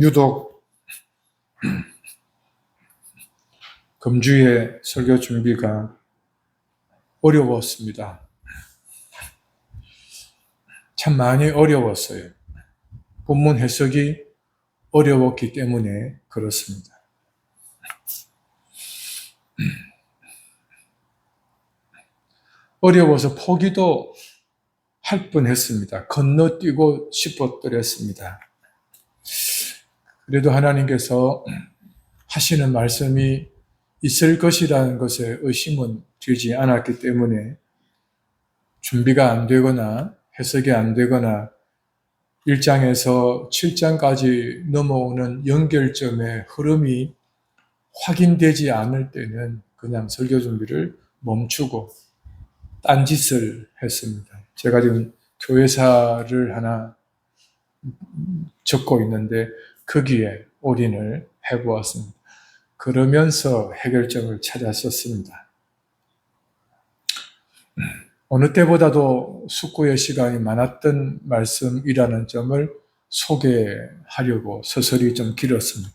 유독 금주의 설교 준비가 어려웠습니다. 참 많이 어려웠어요. 본문 해석이 어려웠기 때문에 그렇습니다. 어려워서 포기도 할 뻔했습니다. 건너뛰고 싶었더랬습니다. 그래도 하나님께서 하시는 말씀이 있을 것이라는 것에 의심은 들지 않았기 때문에 준비가 안 되거나 해석이 안 되거나 1장에서 7장까지 넘어오는 연결점의 흐름이 확인되지 않을 때는 그냥 설교 준비를 멈추고 딴짓을 했습니다. 제가 지금 교회사를 하나 적고 있는데 거기에 올인을 해보았습니다. 그러면서 해결점을 찾았었습니다. 어느 때보다도 숙고의 시간이 많았던 말씀이라는 점을 소개하려고 서설이 좀 길었습니다.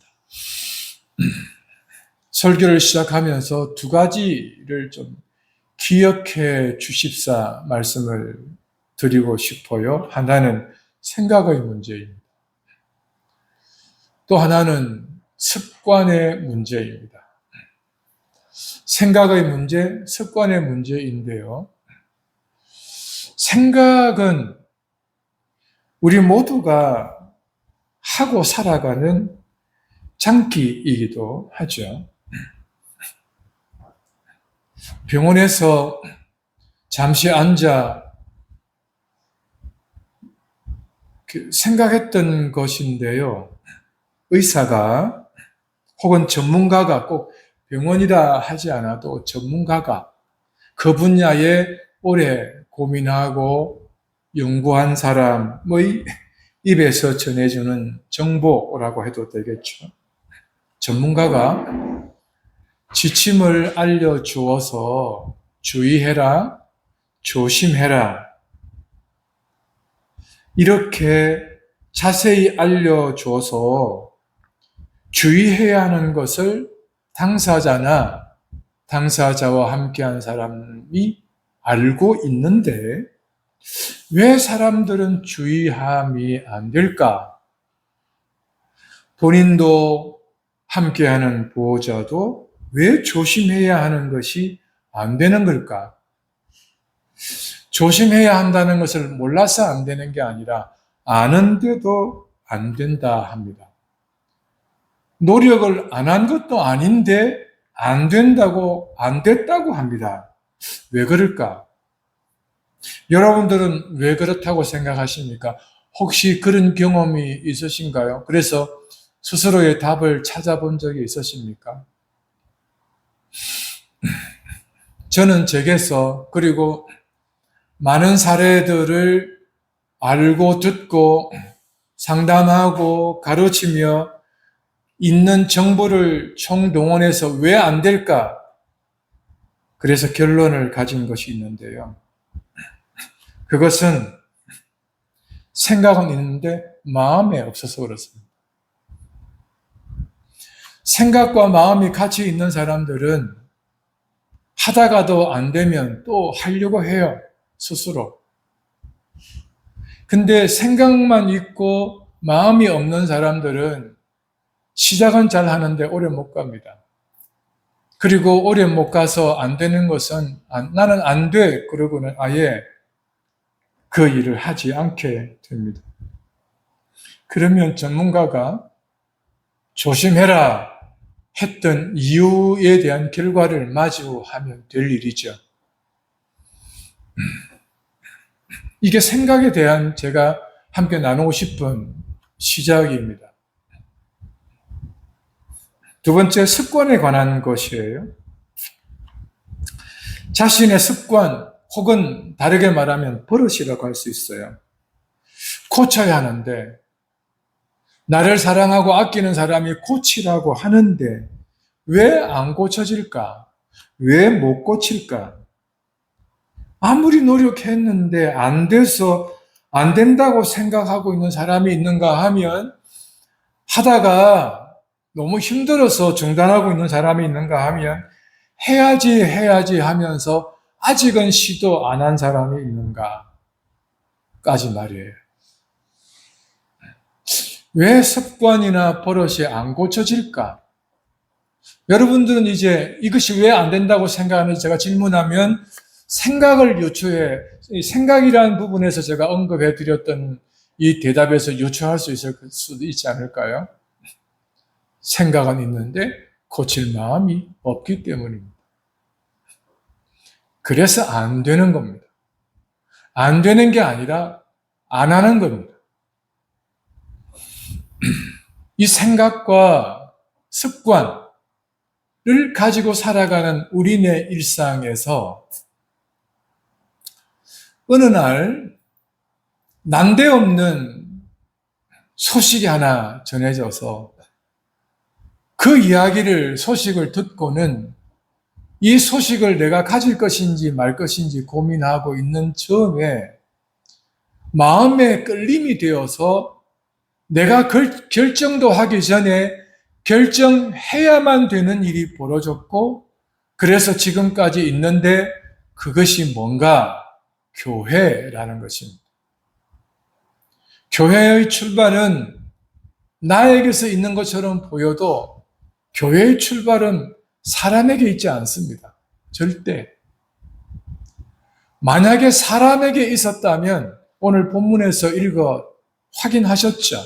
설교를 시작하면서 두 가지를 좀 기억해 주십사 말씀을 드리고 싶어요. 하나는 생각의 문제입니다. 또 하나는 습관의 문제입니다. 생각의 문제, 습관의 문제인데요. 생각은 우리 모두가 하고 살아가는 장기이기도 하죠. 병원에서 잠시 앉아 생각했던 것인데요. 의사가 혹은 전문가가 꼭 병원이라 하지 않아도 전문가가 그 분야에 오래 고민하고 연구한 사람의 입에서 전해주는 정보라고 해도 되겠죠. 전문가가 지침을 알려주어서 주의해라, 조심해라 이렇게 자세히 알려줘서 주의해야 하는 것을 당사자나 당사자와 함께한 사람이 알고 있는데 왜 사람들은 주의함이 안 될까? 본인도 함께하는 보호자도 왜 조심해야 하는 것이 안 되는 걸까? 조심해야 한다는 것을 몰라서 안 되는 게 아니라 아는데도 안 된다 합니다. 노력을 안 한 것도 아닌데 안 된다고, 안 됐다고 합니다. 왜 그럴까? 여러분들은 왜 그렇다고 생각하십니까? 혹시 그런 경험이 있으신가요? 그래서 스스로의 답을 찾아본 적이 있으십니까? 저는 제게서 그리고 많은 사례들을 알고 듣고 상담하고 가르치며 있는 정보를 총동원해서 왜 안 될까? 그래서 결론을 가진 것이 있는데요. 그것은 생각은 있는데 마음에 없어서 그렇습니다. 생각과 마음이 같이 있는 사람들은 하다가도 안 되면 또 하려고 해요. 스스로. 근데 생각만 있고 마음이 없는 사람들은 시작은 잘 하는데 오래 못 갑니다. 그리고 오래 못 가서 안 되는 것은 나는 안 돼. 그러고는 아예 그 일을 하지 않게 됩니다. 그러면 전문가가 조심해라 했던 이유에 대한 결과를 마주하면 될 일이죠. 이게 생각에 대한 제가 함께 나누고 싶은 시작입니다. 두 번째, 습관에 관한 것이에요. 자신의 습관 혹은 다르게 말하면 버릇이라고 할 수 있어요. 고쳐야 하는데 나를 사랑하고 아끼는 사람이 고치라고 하는데 왜 안 고쳐질까? 왜 못 고칠까? 아무리 노력했는데 안 돼서 안 된다고 생각하고 있는 사람이 있는가 하면, 하다가 너무 힘들어서 중단하고 있는 사람이 있는가 하면, 해야지 하면서 아직은 시도 안 한 사람이 있는가까지 말이에요. 왜 습관이나 버릇이 안 고쳐질까? 여러분들은 이제 이것이 왜 안 된다고 생각하는지 제가 질문하면 생각을 유추해, 생각이라는 부분에서 제가 언급해 드렸던 이 대답에서 유추할 수 있을 수도 있지 않을까요? 생각은 있는데 고칠 마음이 없기 때문입니다. 그래서 안 되는 겁니다. 안 되는 게 아니라 안 하는 겁니다. 이 생각과 습관을 가지고 살아가는 우리네 일상에서 어느 날 난데없는 소식이 하나 전해져서 그 소식을 듣고는 이 소식을 내가 가질 것인지 말 것인지 고민하고 있는 즈음에 마음에 끌림이 되어서 내가 결정도 하기 전에 결정해야만 되는 일이 벌어졌고, 그래서 지금까지 있는데 그것이 뭔가? 교회라는 것입니다. 교회의 출발은 나에게서 있는 것처럼 보여도 교회의 출발은 사람에게 있지 않습니다. 절대. 만약에 사람에게 있었다면 오늘 본문에서 읽어 확인하셨죠?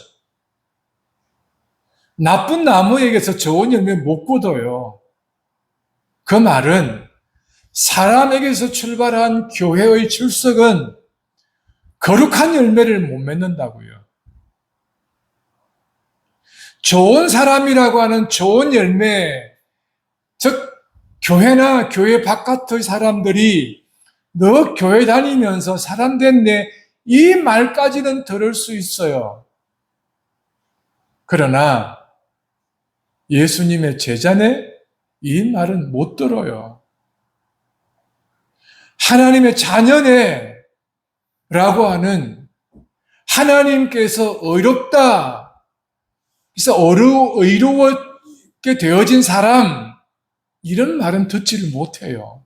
나쁜 나무에게서 좋은 열매 못 거둬요. 그 말은 사람에게서 출발한 교회의 출석은 거룩한 열매를 못 맺는다고요. 좋은 사람이라고 하는 좋은 열매, 즉 교회나 교회 바깥의 사람들이 너 교회 다니면서 사람 됐네, 이 말까지는 들을 수 있어요. 그러나 예수님의 제자네, 이 말은 못 들어요. 하나님의 자녀네 라고 하는, 하나님께서 의롭다, 그래서 의로웠게 되어진 사람, 이런 말은 듣지를 못해요.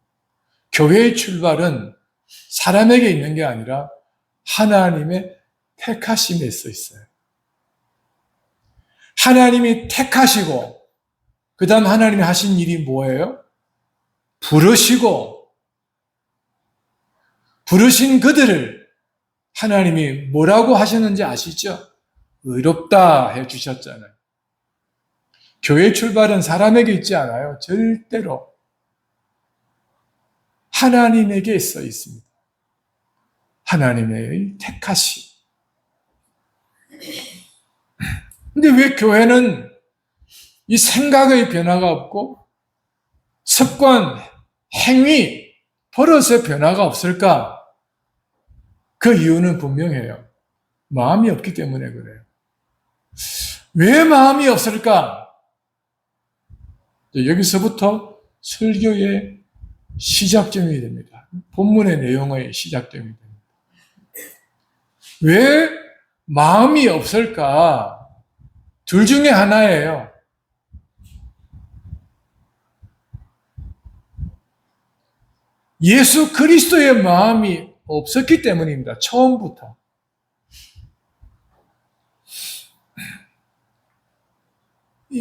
교회의 출발은 사람에게 있는 게 아니라 하나님의 택하심에 써 있어요. 하나님이 택하시고, 그 다음 하나님이 하신 일이 뭐예요? 부르신 그들을 하나님이 뭐라고 하셨는지 아시죠? 의롭다 해주셨잖아요. 교회 출발은 사람에게 있지 않아요. 절대로 하나님에게 써 있습니다. 하나님의 택하심. 근데 왜 교회는 이 생각의 변화가 없고 습관, 행위, 버릇의 변화가 없을까? 그 이유는 분명해요. 마음이 없기 때문에 그래요. 왜 마음이 없을까? 여기서부터 설교의 시작점이 됩니다. 본문의 내용의 시작점이 됩니다. 왜 마음이 없을까? 둘 중에 하나예요. 예수 그리스도의 마음이 없었기 때문입니다. 처음부터.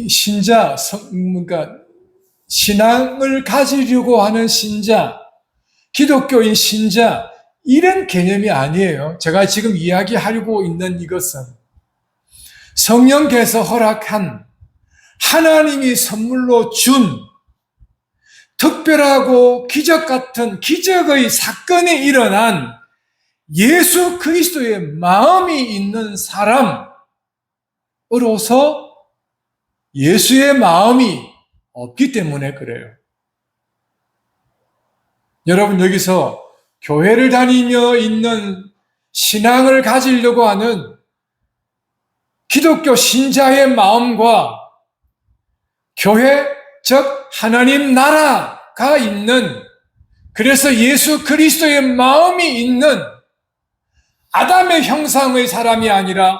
신자, 그러니까 신앙을 가지려고 하는 신자, 기독교인 신자, 이런 개념이 아니에요. 제가 지금 이야기하려고 있는 이것은 성령께서 허락한, 하나님이 선물로 준 특별하고 기적 같은 기적의 사건이 일어난 예수 그리스도의 마음이 있는 사람으로서 예수의 마음이 없기 때문에 그래요. 여러분, 여기서 교회를 다니며 있는 신앙을 가지려고 하는 기독교 신자의 마음과 교회, 즉 하나님 나라가 있는, 그래서 예수 그리스도의 마음이 있는 아담의 형상의 사람이 아니라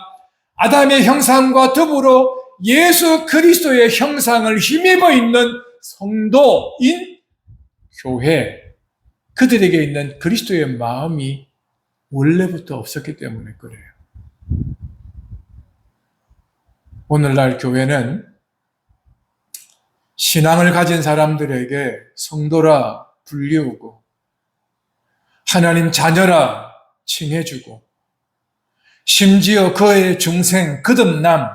아담의 형상과 더불어 예수 그리스도의 형상을 힘입어 있는 성도인 교회, 그들에게 있는 그리스도의 마음이 원래부터 없었기 때문에 그래요. 오늘날 교회는 신앙을 가진 사람들에게 성도라 불리우고 하나님 자녀라 칭해주고 심지어 그의 중생, 거듭남,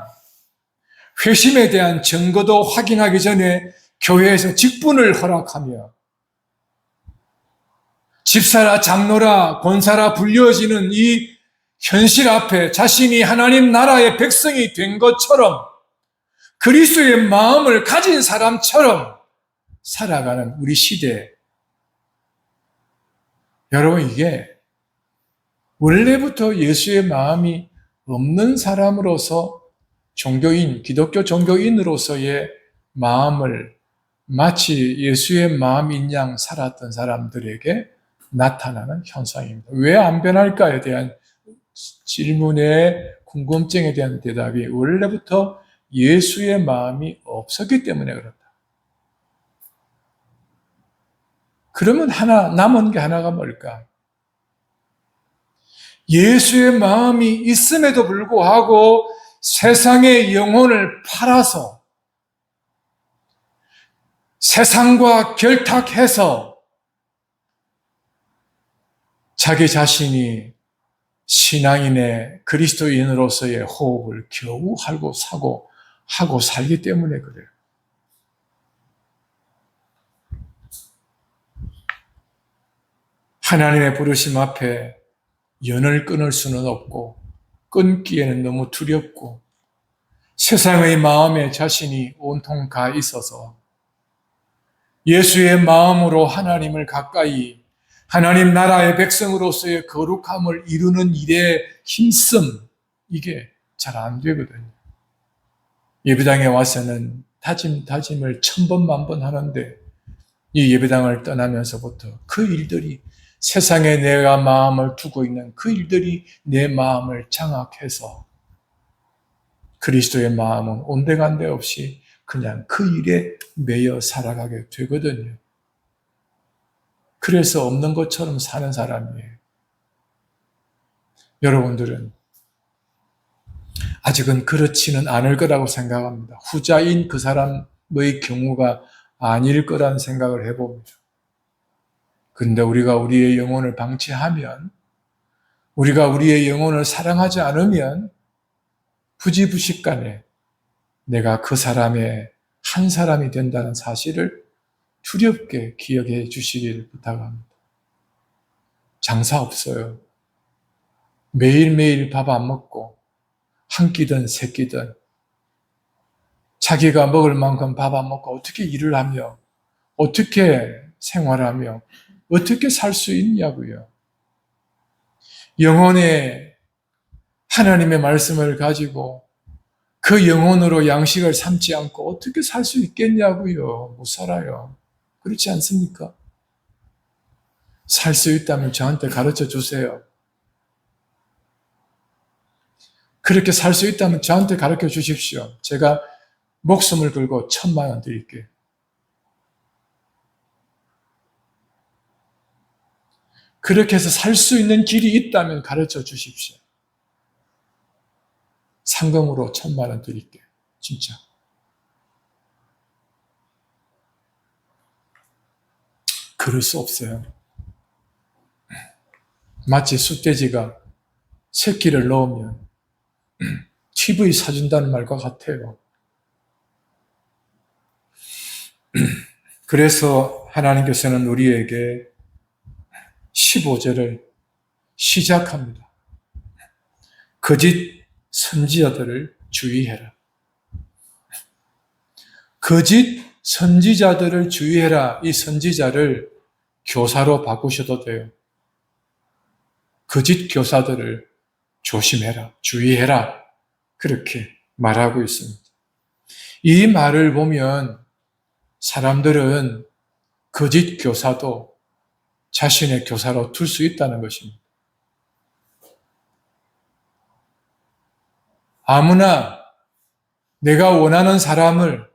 회심에 대한 증거도 확인하기 전에 교회에서 직분을 허락하며 집사라, 장로라, 권사라 불려지는 이 현실 앞에 자신이 하나님 나라의 백성이 된 것처럼 그리스도의 마음을 가진 사람처럼 살아가는 우리 시대. 여러분, 이게 원래부터 예수의 마음이 없는 사람으로서 종교인, 기독교 종교인으로서의 마음을 마치 예수의 마음인 양 살았던 사람들에게 나타나는 현상입니다. 왜 안 변할까에 대한 질문에, 궁금증에 대한 대답이 원래부터 예수의 마음이 없었기 때문에 그렇다. 그러면 남은 게 하나가 뭘까? 예수의 마음이 있음에도 불구하고 세상의 영혼을 팔아서 세상과 결탁해서 자기 자신이 신앙인의 그리스도인으로서의 호흡을 겨우 하고 살기 때문에 그래요. 하나님의 부르심 앞에 연을 끊을 수는 없고 끊기에는 너무 두렵고 세상의 마음에 자신이 온통 가 있어서 예수의 마음으로 하나님을 가까이 하나님 나라의 백성으로서의 거룩함을 이루는 일에 힘씀, 이게 잘 안 되거든요. 예배당에 와서는 다짐을 1000번 만번 하는데 이 예배당을 떠나면서부터 그 일들이 세상에 내가 마음을 두고 있는 그 일들이 내 마음을 장악해서 그리스도의 마음은 온데간데 없이 그냥 그 일에 매여 살아가게 되거든요. 그래서 없는 것처럼 사는 사람이에요. 여러분들은 아직은 그렇지는 않을 거라고 생각합니다. 후자인 그 사람의 경우가 아닐 거라는 생각을 해봅니다. 근데 우리가 우리의 영혼을 방치하면, 우리가 우리의 영혼을 사랑하지 않으면 부지부식간에 내가 그 사람의 한 사람이 된다는 사실을 두렵게 기억해 주시길 부탁합니다. 장사 없어요. 매일매일 밥 안 먹고 한 끼든 세 끼든 자기가 먹을 만큼 밥 안 먹고 어떻게 일을 하며 어떻게 생활하며 어떻게 살 수 있냐고요. 영혼의 하나님의 말씀을 가지고 그 영혼으로 양식을 삼지 않고 어떻게 살 수 있겠냐고요. 못 살아요. 그렇지 않습니까? 살 수 있다면 저한테 가르쳐 주세요. 그렇게 살 수 있다면 저한테 가르쳐 주십시오. 제가 목숨을 걸고 1000만 원 드릴게요. 그렇게 해서 살 수 있는 길이 있다면 가르쳐 주십시오. 상금으로 1000만 원 드릴게요. 진짜. 그럴 수 없어요. 마치 숫돼지가 새끼를 넣으면 TV 사준다는 말과 같아요. 그래서 하나님께서는 우리에게 15절을 시작합니다. 거짓 선지자들을 주의해라. 거짓 선지자들을 주의해라. 이 선지자를 교사로 바꾸셔도 돼요. 거짓 교사들을 조심해라. 주의해라. 그렇게 말하고 있습니다. 이 말을 보면 사람들은 거짓 교사도 자신의 교사로 둘 수 있다는 것입니다. 아무나 내가 원하는 사람을,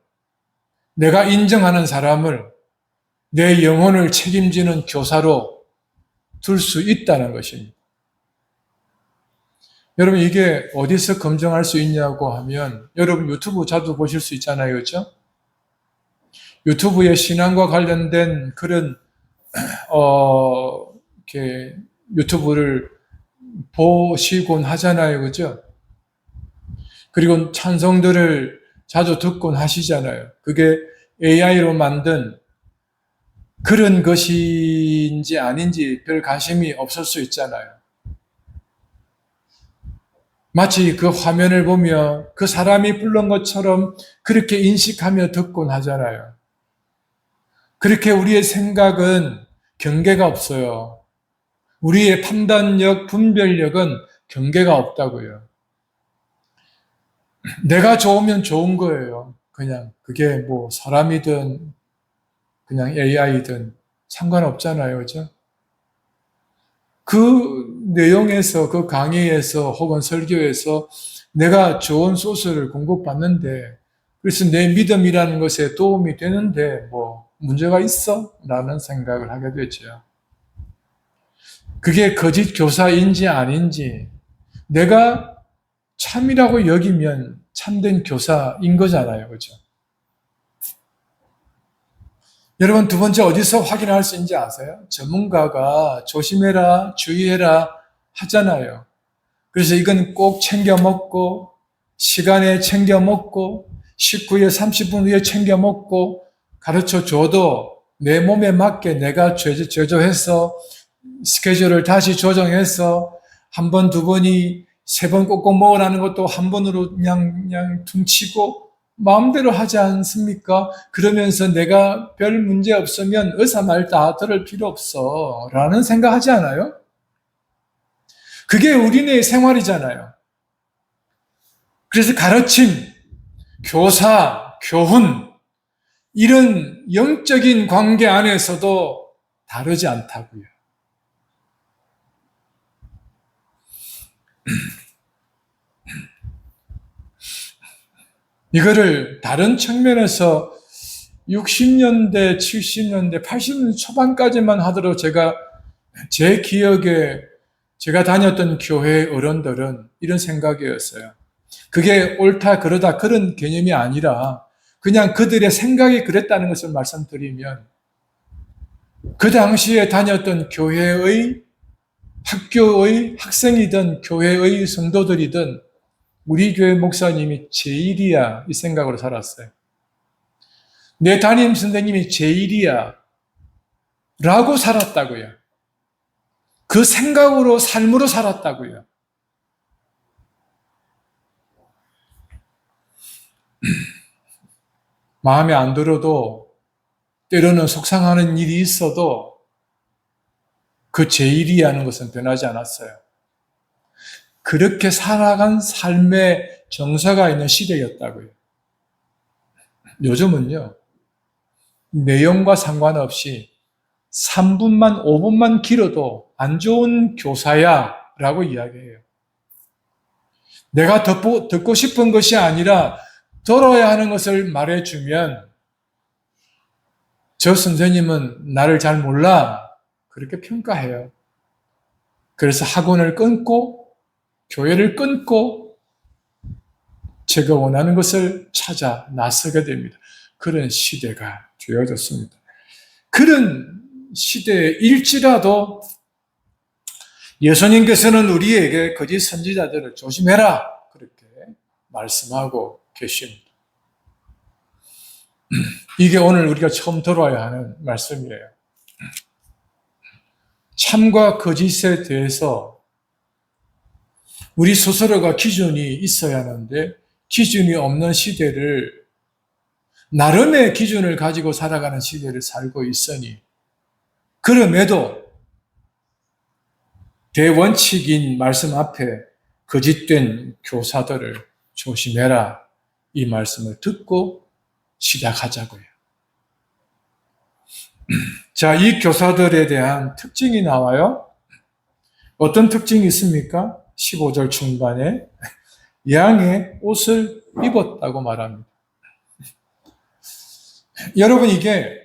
내가 인정하는 사람을 내 영혼을 책임지는 교사로 둘 수 있다는 것입니다. 여러분, 이게 어디서 검증할 수 있냐고 하면 여러분 유튜브 자주 보실 수 있잖아요. 그렇죠? 유튜브에 신앙과 관련된 그런 이렇게 유튜브를 보시곤 하잖아요. 그죠? 그리고 찬송들을 자주 듣곤 하시잖아요. 그게 AI로 만든 그런 것인지 아닌지 별 관심이 없을 수 있잖아요. 마치 그 화면을 보며 그 사람이 부른 것처럼 그렇게 인식하며 듣곤 하잖아요. 그렇게 우리의 생각은 경계가 없어요. 우리의 판단력, 분별력은 경계가 없다고요. 내가 좋으면 좋은 거예요. 그냥 그게 뭐 사람이든 그냥 AI든 상관없잖아요. 그죠? 그 내용에서, 그 강의에서 혹은 설교에서 내가 좋은 소스를 공급받는데, 그래서 내 믿음이라는 것에 도움이 되는데 뭐 문제가 있어? 라는 생각을 하게 되죠. 그게 거짓 교사인지 아닌지 내가 참이라고 여기면 참된 교사인 거잖아요. 그죠? 여러분, 두 번째 어디서 확인할 수 있는지 아세요? 전문가가 조심해라, 주의해라 하잖아요. 그래서 이건 꼭 챙겨 먹고, 시간에 챙겨 먹고, 식후에 30분 후에 챙겨 먹고, 가르쳐 줘도 내 몸에 맞게 내가 제조해서 스케줄을 다시 조정해서 한 번, 두 번이 세 번 꼭꼭 먹으라는 것도 한 번으로 그냥 퉁치고 마음대로 하지 않습니까? 그러면서 내가 별 문제 없으면 의사 말 다 들을 필요 없어 라는 생각하지 않아요? 그게 우리네 생활이잖아요. 그래서 가르침, 교사, 교훈 이런 영적인 관계 안에서도 다르지 않다고요. 이거를 다른 측면에서 60년대, 70년대, 80년대 초반까지만 하더라도 제 기억에 제가 다녔던 교회 어른들은 이런 생각이었어요. 그게 옳다, 그러다 그런 개념이 아니라 그냥 그들의 생각이 그랬다는 것을 말씀드리면 그 당시에 다녔던 교회의 학교의 학생이든 교회의 성도들이든 우리 교회 목사님이 제일이야 이 생각으로 살았어요. 내 담임 선생님이 제일이야 라고 살았다고요. 그 생각으로 삶으로 살았다고요. 마음에 안 들어도 때로는 속상하는 일이 있어도 그 제일이라는 것은 변하지 않았어요. 그렇게 살아간 삶의 정서가 있는 시대였다고요. 요즘은요, 내용과 상관없이 3분만, 5분만 길어도 안 좋은 교사야 라고 이야기해요. 내가 듣고 싶은 것이 아니라 들어야 하는 것을 말해주면 저 선생님은 나를 잘 몰라. 그렇게 평가해요. 그래서 학원을 끊고 교회를 끊고 제가 원하는 것을 찾아 나서게 됩니다. 그런 시대가 되어졌습니다. 그런 시대일지라도 예수님께서는 우리에게 거짓 선지자들을 조심해라 그렇게 말씀하고 계십니다. 이게 오늘 우리가 처음 들어야 하는 말씀이에요. 참과 거짓에 대해서 우리 스스로가 기준이 있어야 하는데 기준이 없는 시대를 나름의 기준을 가지고 살아가는 시대를 살고 있으니 그럼에도 대원칙인 말씀 앞에 거짓된 교사들을 조심해라 이 말씀을 듣고 시작하자고요. 자, 이 교사들에 대한 특징이 나와요. 어떤 특징이 있습니까? 15절 중반에 양의 옷을 입었다고 말합니다. 여러분, 이게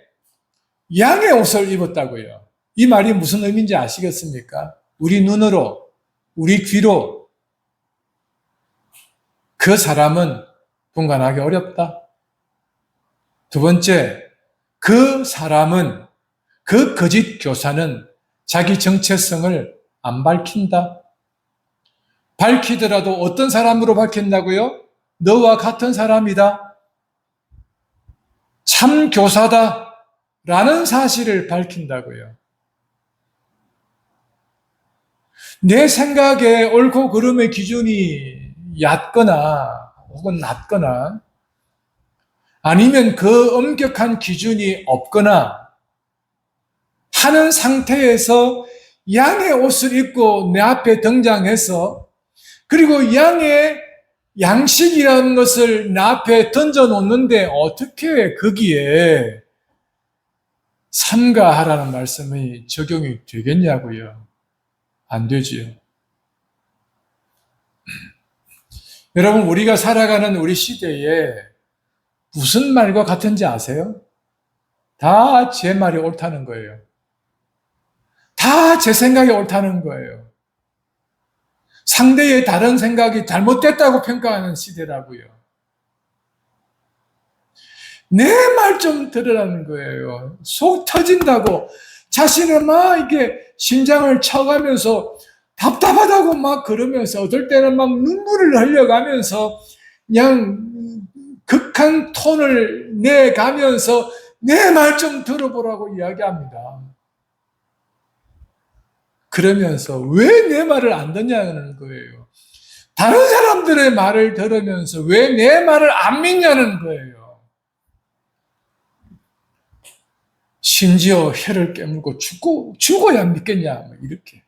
양의 옷을 입었다고요. 이 말이 무슨 의미인지 아시겠습니까? 우리 눈으로, 우리 귀로 그 사람은 분간하기 어렵다. 두 번째, 그 사람은, 그 거짓 교사는 자기 정체성을 안 밝힌다. 밝히더라도 어떤 사람으로 밝힌다고요? 너와 같은 사람이다. 참 교사다. 라는 사실을 밝힌다고요. 내 생각에 옳고 그름의 기준이 얕거나 혹은 낮거나 아니면 그 엄격한 기준이 없거나 하는 상태에서 양의 옷을 입고 내 앞에 등장해서 그리고 양의 양식이라는 것을 내 앞에 던져놓는데 어떻게 거기에 삼가하라는 말씀이 적용이 되겠냐고요. 안 되지요. 여러분, 우리가 살아가는 우리 시대에 무슨 말과 같은지 아세요? 다 제 말이 옳다는 거예요. 다 제 생각이 옳다는 거예요. 상대의 다른 생각이 잘못됐다고 평가하는 시대라고요. 내 말 좀 들으라는 거예요. 속 터진다고 자신을 막 이게 심장을 쳐가면서 답답하다고 막 그러면서 어떨 때는 막 눈물을 흘려가면서 그냥 극한 톤을 내가면서 내 말 좀 들어보라고 이야기합니다. 그러면서 왜 내 말을 안 듣냐는 거예요. 다른 사람들의 말을 들으면서 왜 내 말을 안 믿냐는 거예요. 심지어 혀를 깨물고 죽어야 믿겠냐, 이렇게.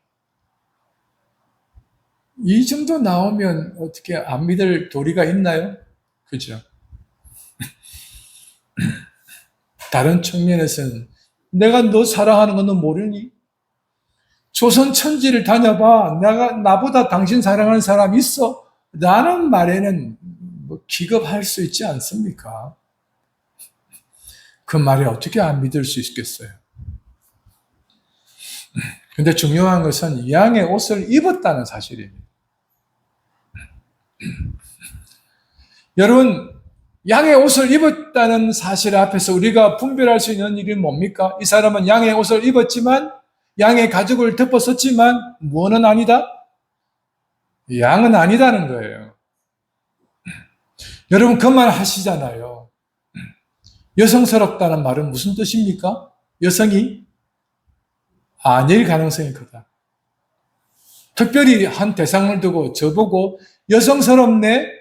이 정도 나오면 어떻게 안 믿을 도리가 있나요? 그죠? 다른 측면에서는 내가 너 사랑하는 건 너 모르니? 조선 천지를 다녀봐. 나보다 당신 사랑하는 사람 있어? 라는 말에는 뭐 기겁할 수 있지 않습니까? 그 말에 어떻게 안 믿을 수 있겠어요? 근데 중요한 것은 양의 옷을 입었다는 사실입니다. 여러분, 양의 옷을 입었다는 사실 앞에서 우리가 분별할 수 있는 일이 뭡니까? 이 사람은 양의 옷을 입었지만, 양의 가죽을 덮었었지만, 무엇은 아니다? 양은 아니다는 거예요. 여러분, 그 말 하시잖아요. 여성스럽다는 말은 무슨 뜻입니까? 여성이 아닐 가능성이 크다. 특별히 한 대상을 두고 저보고 여성스럽네?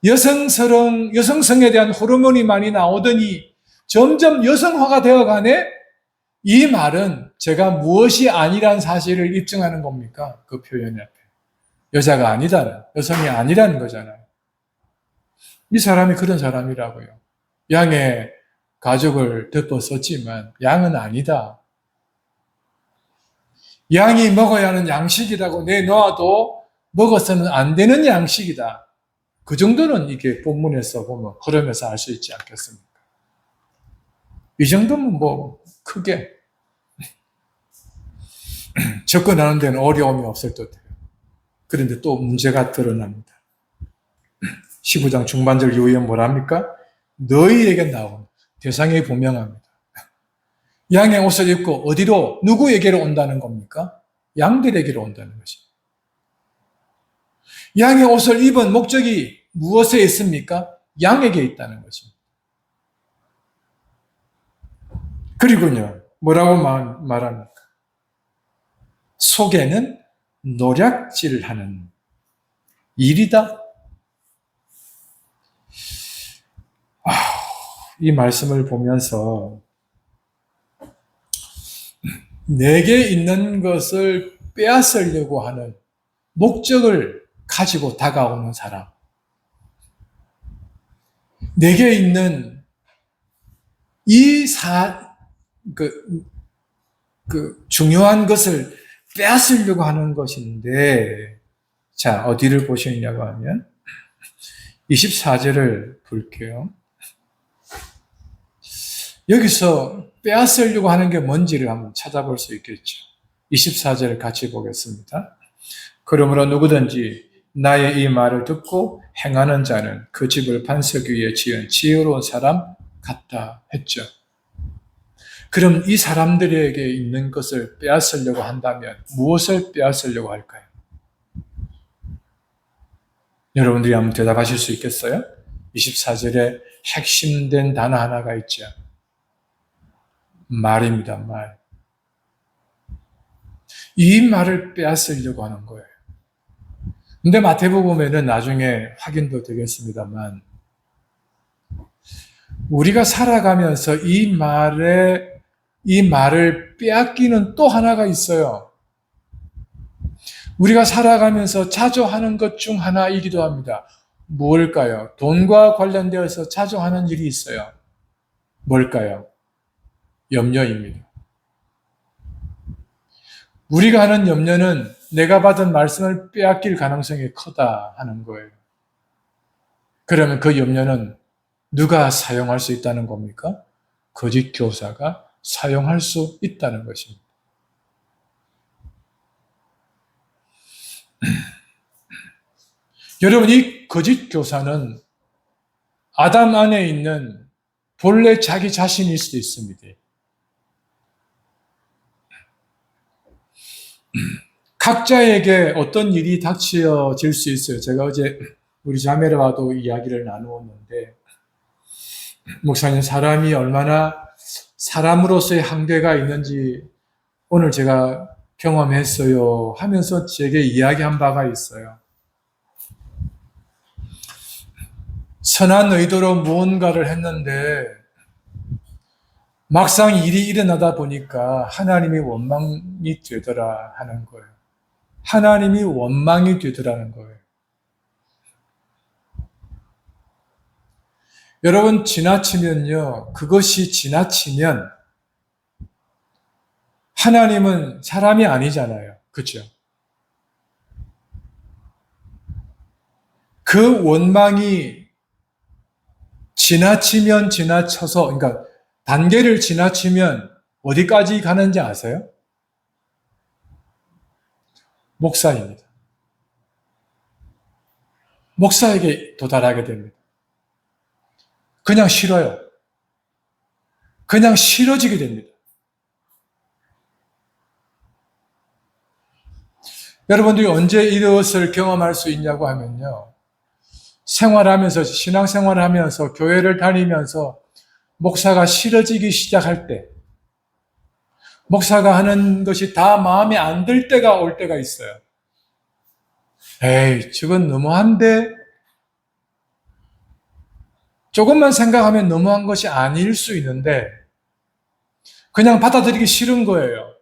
여성성에 대한 호르몬이 많이 나오더니 점점 여성화가 되어가네? 이 말은 제가 무엇이 아니란 사실을 입증하는 겁니까? 그 표현 앞에. 여자가 아니다는, 여성이 아니라는 거잖아요. 이 사람이 그런 사람이라고요. 양의 가죽을 덮어 썼지만 양은 아니다. 양이 먹어야 하는 양식이라고 내놔도 먹어서는 안 되는 양식이다. 그 정도는 이게 본문에서 보면 그러면서 알 수 있지 않겠습니까? 이 정도면 뭐 크게 접근하는 데는 어려움이 없을 듯해요. 그런데 또 문제가 드러납니다. 15장 중반절 이후에 뭐랍니까? 너희에게 나온 대상이 분명합니다. 양의 옷을 입고 어디로 누구에게로 온다는 겁니까? 양들에게로 온다는 것입니다. 양의 옷을 입은 목적이 무엇에 있습니까? 양에게 있다는 것입니다. 그리고요, 뭐라고 말합니까? 속에는 노략질하는 일이다. 이 말씀을 보면서 내게 있는 것을 빼앗으려고 하는 목적을 가지고 다가오는 사람, 내게 있는 이 중요한 것을 빼앗으려고 하는 것인데, 자, 어디를 보시느냐고 하면 24절을 볼게요. 여기서 빼앗으려고 하는 게 뭔지를 한번 찾아볼 수 있겠죠. 24절을 같이 보겠습니다. 그러므로 누구든지 나의 이 말을 듣고 행하는 자는 그 집을 반석 위에 지은 지혜로운 사람 같다 했죠. 그럼 이 사람들에게 있는 것을 빼앗으려고 한다면 무엇을 빼앗으려고 할까요? 여러분들이 한번 대답하실 수 있겠어요? 24절에 핵심된 단어 하나가 있죠. 말입니다, 말. 이 말을 빼앗으려고 하는 거예요. 근데 마태복음에는 나중에 확인도 되겠습니다만, 우리가 살아가면서 이 말을 빼앗기는 또 하나가 있어요. 우리가 살아가면서 자주 하는 것 중 하나이기도 합니다. 뭘까요? 돈과 관련되어서 자주 하는 일이 있어요. 뭘까요? 염려입니다. 우리가 하는 염려는 내가 받은 말씀을 빼앗길 가능성이 크다 하는 거예요. 그러면 그 염려는 누가 사용할 수 있다는 겁니까? 거짓 교사가 사용할 수 있다는 것입니다. 여러분, 이 거짓 교사는 아담 안에 있는 본래 자기 자신일 수도 있습니다. 각자에게 어떤 일이 닥쳐질 수 있어요. 제가 어제 우리 자매와도 이야기를 나누었는데, 목사님, 사람이 얼마나 사람으로서의 한계가 있는지 오늘 제가 경험했어요 하면서 제게 이야기한 바가 있어요. 선한 의도로 무언가를 했는데 막상 일이 일어나다 보니까 하나님이 원망이 되더라 하는 거예요. 하나님이 원망이 되더라는 거예요. 여러분, 지나치면요, 그것이 지나치면 하나님은 사람이 아니잖아요. 그렇죠? 그 원망이 지나치면 지나쳐서, 그러니까 단계를 지나치면 어디까지 가는지 아세요? 목사입니다. 목사에게 도달하게 됩니다. 그냥 싫어요. 그냥 싫어지게 됩니다. 여러분들이 언제 이것을 경험할 수 있냐고 하면요, 생활하면서, 신앙생활을 하면서, 교회를 다니면서 목사가 싫어지기 시작할 때, 목사가 하는 것이 다 마음에 안 들 때가 올 때가 있어요. 에이, 저건 너무한데? 조금만 생각하면 너무한 것이 아닐 수 있는데, 그냥 받아들이기 싫은 거예요.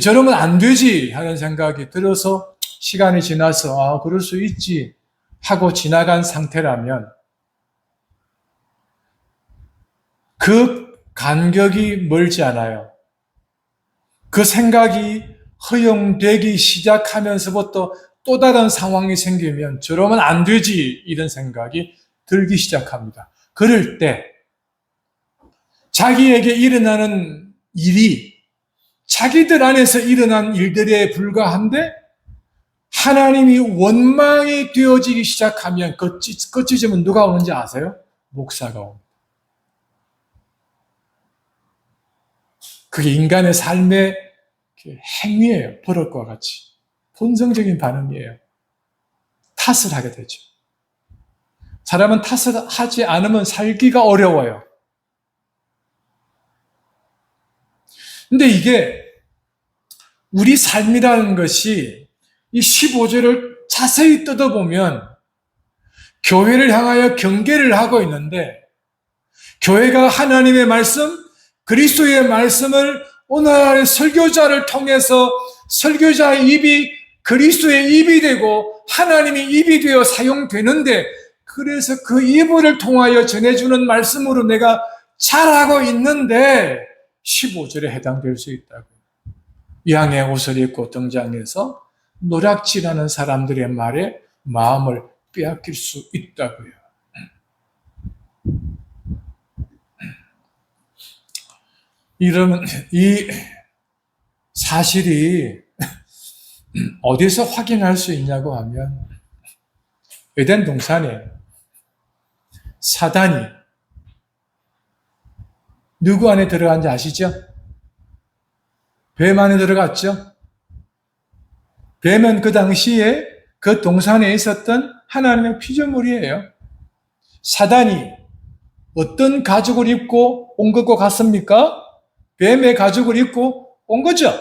저러면 안 되지 하는 생각이 들어서 시간이 지나서, 아, 그럴 수 있지 하고 지나간 상태라면, 그 간격이 멀지 않아요. 그 생각이 허용되기 시작하면서부터 또 다른 상황이 생기면 저러면 안 되지 이런 생각이 들기 시작합니다. 그럴 때 자기에게 일어나는 일이 자기들 안에서 일어난 일들에 불과한데 하나님이 원망이 되어지기 시작하면 그 지점은 누가 오는지 아세요? 목사가 옵니다. 그게 인간의 삶의 행위예요. 버릇과 같이. 본성적인 반응이에요. 탓을 하게 되죠. 사람은 탓을 하지 않으면 살기가 어려워요. 근데 이게 우리 삶이라는 것이 이 15절을 자세히 뜯어보면 교회를 향하여 경계를 하고 있는데, 교회가 하나님의 말씀, 그리스도의 말씀을 오늘날의 설교자를 통해서 설교자의 입이 그리스도의 입이 되고 하나님의 입이 되어 사용되는데, 그래서 그 입을 통하여 전해주는 말씀으로 내가 잘하고 있는데 15절에 해당될 수 있다고. 양의 옷을 입고 등장해서 노략질하는 사람들의 말에 마음을 빼앗길 수 있다고요. 이러면 이 사실이 어디서 확인할 수 있냐고 하면 에덴 동산에 사단이 누구 안에 들어간지 아시죠? 뱀 안에 들어갔죠? 뱀은 그 당시에 그 동산에 있었던 하나님의 피조물이에요. 사단이 어떤 가죽을 입고 온 것과 같습니까? 뱀의 가죽을 입고 온 거죠.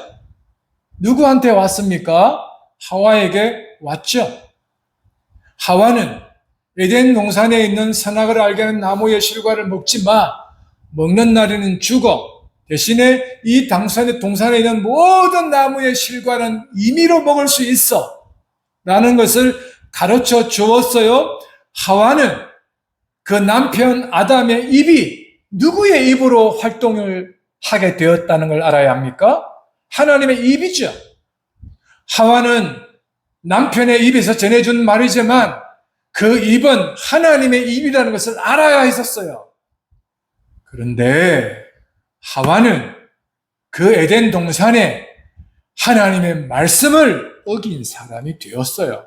누구한테 왔습니까? 하와에게 왔죠. 하와는 에덴 동산에 있는 선악을 알게 하는 나무의 실과를 먹지 마. 먹는 날에는 죽어. 대신에 이 동산에 있는 모든 나무의 실과는 임의로 먹을 수 있어. 라는 것을 가르쳐 주었어요. 하와는 그 남편 아담의 입이 누구의 입으로 활동을 하게 되었다는 걸 알아야 합니까? 하나님의 입이죠. 하와는 남편의 입에서 전해준 말이지만 그 입은 하나님의 입이라는 것을 알아야 했었어요. 그런데 하와는 그 에덴 동산에 하나님의 말씀을 어긴 사람이 되었어요.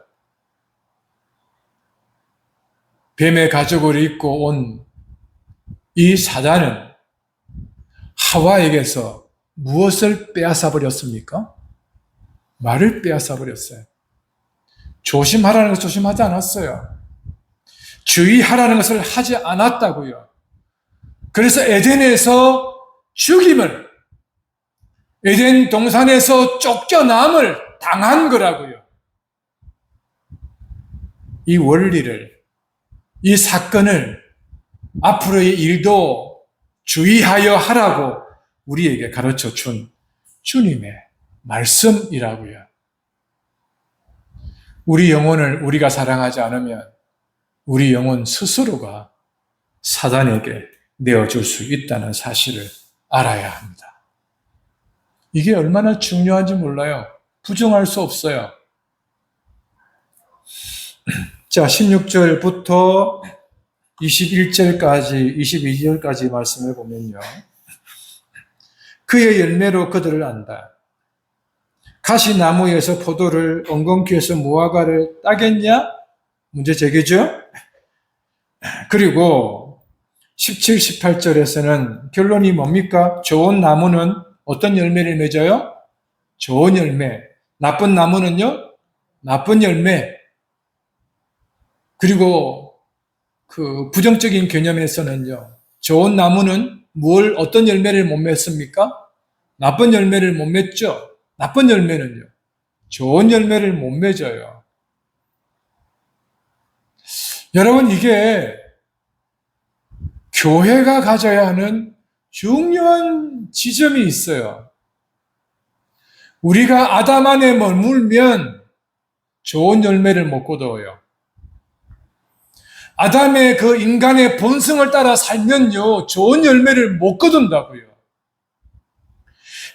뱀의 가죽을 입고 온 이 사단은 하와에게서 무엇을 빼앗아 버렸습니까? 말을 빼앗아 버렸어요. 조심하라는 것을 조심하지 않았어요. 주의하라는 것을 하지 않았다고요. 그래서 에덴에서 죽임을, 에덴 동산에서 쫓겨남을 당한 거라고요. 이 원리를, 이 사건을 앞으로의 일도 주의하여 하라고 우리에게 가르쳐 준 주님의 말씀이라고요. 우리 영혼을 우리가 사랑하지 않으면 우리 영혼 스스로가 사단에게 내어줄 수 있다는 사실을 알아야 합니다. 이게 얼마나 중요한지 몰라요. 부정할 수 없어요. 자, 16절부터 21절까지, 22절까지 말씀을 보면요. 그의 열매로 그들을 안다. 가시나무에서 포도를, 엉겅퀴에서 무화과를 따겠냐? 문제 제기죠? 그리고 17, 18절에서는 결론이 뭡니까? 좋은 나무는 어떤 열매를 맺어요? 좋은 열매. 나쁜 나무는요? 나쁜 열매. 그리고 그 부정적인 개념에서는요, 좋은 나무는 어떤 열매를 못 맺습니까? 나쁜 열매를 못 맺죠. 나쁜 열매는요, 좋은 열매를 못 맺어요. 여러분, 이게 교회가 가져야 하는 중요한 지점이 있어요. 우리가 아담 안에 머물면 좋은 열매를 못 거둬요. 아담의 그 인간의 본성을 따라 살면요, 좋은 열매를 못 거둔다고요.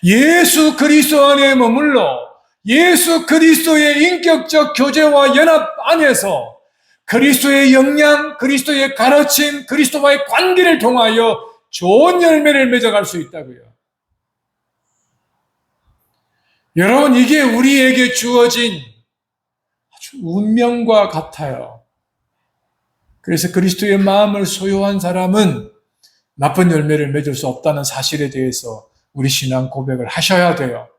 예수 그리스도 안에 머물러 예수 그리스도의 인격적 교제와 연합 안에서 그리스도의 역량, 그리스도의 가르침, 그리스도와의 관계를 통하여 좋은 열매를 맺어갈 수 있다고요. 여러분, 이게 우리에게 주어진 아주 운명과 같아요. 그래서 그리스도의 마음을 소유한 사람은 나쁜 열매를 맺을 수 없다는 사실에 대해서 우리 신앙 고백을 하셔야 돼요.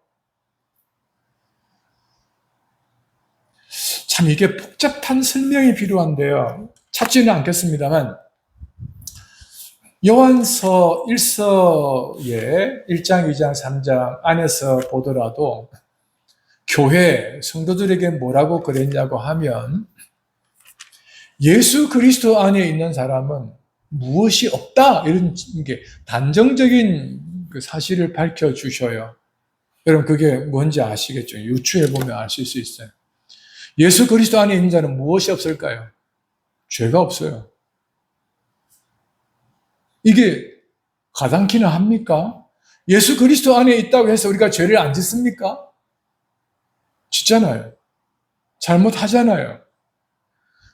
참 이게 복잡한 설명이 필요한데요. 찾지는 않겠습니다만 요한서 1서의 1장, 2장, 3장 안에서 보더라도 교회 성도들에게 뭐라고 그랬냐고 하면 예수 그리스도 안에 있는 사람은 무엇이 없다, 이런 게 단정적인 그 사실을 밝혀주셔요. 여러분, 그게 뭔지 아시겠죠? 유추해보면 아실 수 있어요. 예수 그리스도 안에 있는 자는 무엇이 없을까요? 죄가 없어요. 이게 가당키나 합니까? 예수 그리스도 안에 있다고 해서 우리가 죄를 안 짓습니까? 짓잖아요. 잘못하잖아요.